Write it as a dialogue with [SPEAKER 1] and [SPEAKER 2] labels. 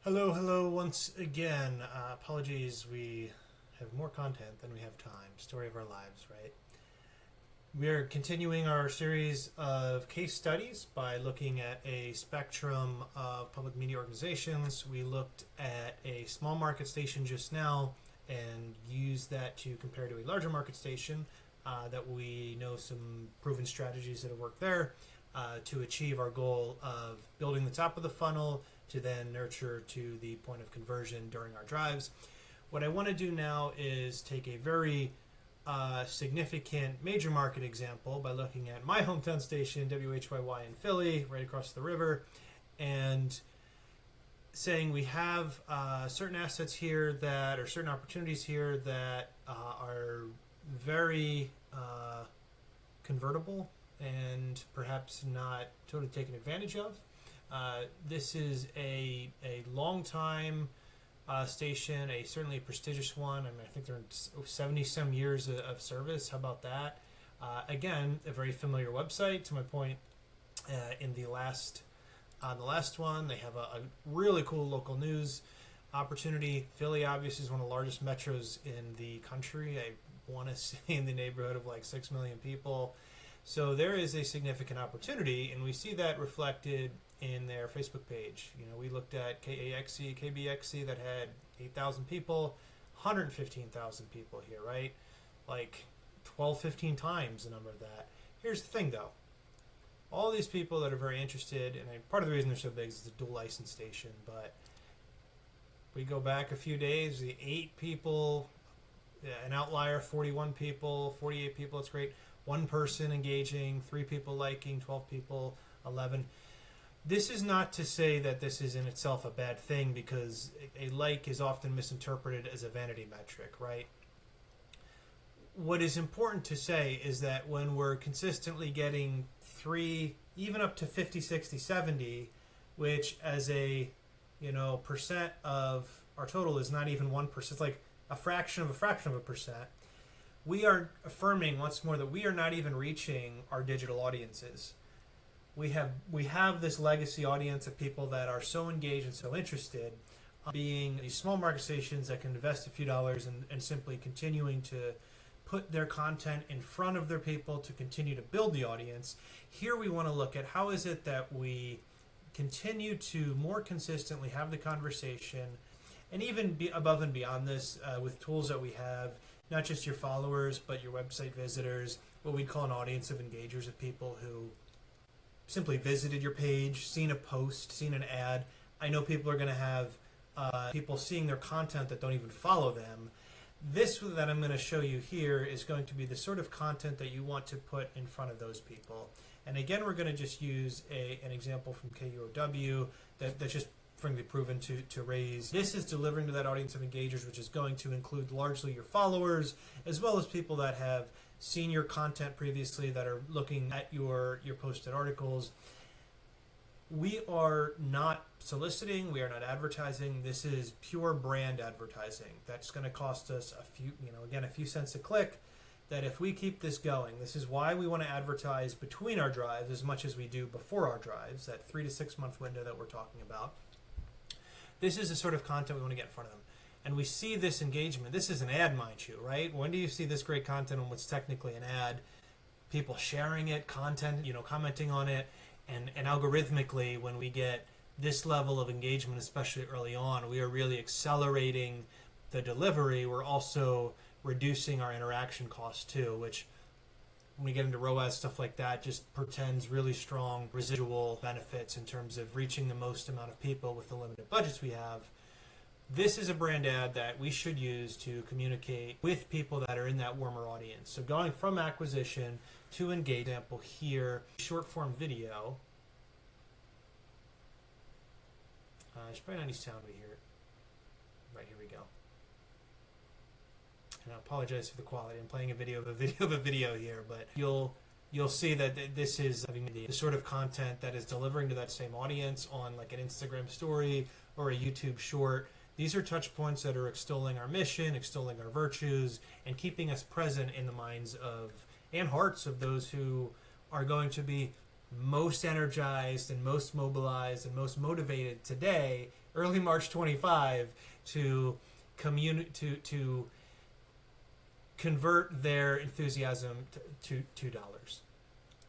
[SPEAKER 1] Hello once again. Apologies, we have more content than we have time. Story of our lives, right? We are continuing our series of case studies by looking at a spectrum of public media organizations. We looked at a small market station just now and used that to compare to a larger market station that we know some proven strategies that have worked there to achieve our goal of building the top of the funnel to then nurture to the point of conversion during our drives. What I want to do now is take a very significant major market example by looking at my hometown station, WHYY in Philly, right across the river, and saying we have certain assets here that, or certain opportunities here that are very convertible and perhaps not totally taken advantage of. This is a long time station, certainly a prestigious one. I mean, I think they're 70 some years of service. How about that? Again, a very familiar website. To my point, in the last one, they have a really cool local news opportunity. Philly, obviously, is one of the largest metros in the country. I want to say in the neighborhood of like 6 million people. So there is a significant opportunity, and we see that reflected in their Facebook page. You know, we looked at KAXE, KBXE that had 8,000 people, 115,000 people here, right? Like 12, 15 times the number of that. Here's the thing, though. All these people that are very interested, and part of the reason they're so big is the dual license station, but we go back a few days, the 8 people, an outlier, 41 people, 48 people, it's great. 1 person engaging, 3 people liking, 12 people, 11. This is not to say that this is in itself a bad thing, because a like is often misinterpreted as a vanity metric, right? What is important to say is that when we're consistently getting 3, even up to 50, 60, 70, which as a percent of our total is not even 1%, it's like a fraction of a percent, we are affirming once more that we are not even reaching our digital audiences. We have this legacy audience of people that are so engaged and so interested, being these small market stations that can invest a few dollars and simply continuing to put their content in front of their people to continue to build the audience. Here we want to look at how is it that we continue to more consistently have the conversation, and even be above and beyond this with tools that we have, not just your followers, but your website visitors, what we call an audience of engagers, of people who simply visited your page, seen a post, seen an ad. I know people are going to have people seeing their content that don't even follow them. This that I'm going to show you here is going to be the sort of content that you want to put in front of those people. And again, we're going to just use an example from KUOW that's just frankly proven to raise. This is delivering to that audience of engagers, which is going to include largely your followers, as well as people that have seen your content previously, that are looking at your posted articles. We are not soliciting, we are not advertising. This is pure brand advertising. That's going to cost us a few cents a click. That if we keep this going, this is why we want to advertise between our drives as much as we do before our drives, that 3 to 6 month window that we're talking about. This is the sort of content we want to get in front of them. And we see this engagement. This is an ad, mind you, right? When do you see this great content on what's technically an ad? People sharing it, content, commenting on it, and algorithmically, when we get this level of engagement, especially early on, we are really accelerating the delivery. We're also reducing our interaction costs too, which when we get into ROAS, stuff like that, just portends really strong residual benefits in terms of reaching the most amount of people with the limited budgets we have. This is a brand ad that we should use to communicate with people that are in that warmer audience. So going from acquisition to engage, example here, short form video. It's probably not any sound we hear it. Right, here we go. And I apologize for the quality. I'm playing a video of a video here, but you'll see that this is the sort of content that is delivering to that same audience on like an Instagram story or a YouTube short. These are touch points that are extolling our mission, extolling our virtues, and keeping us present in the minds of and hearts of those who are going to be most energized and most mobilized and most motivated today, early March 25, to to convert their enthusiasm to $2.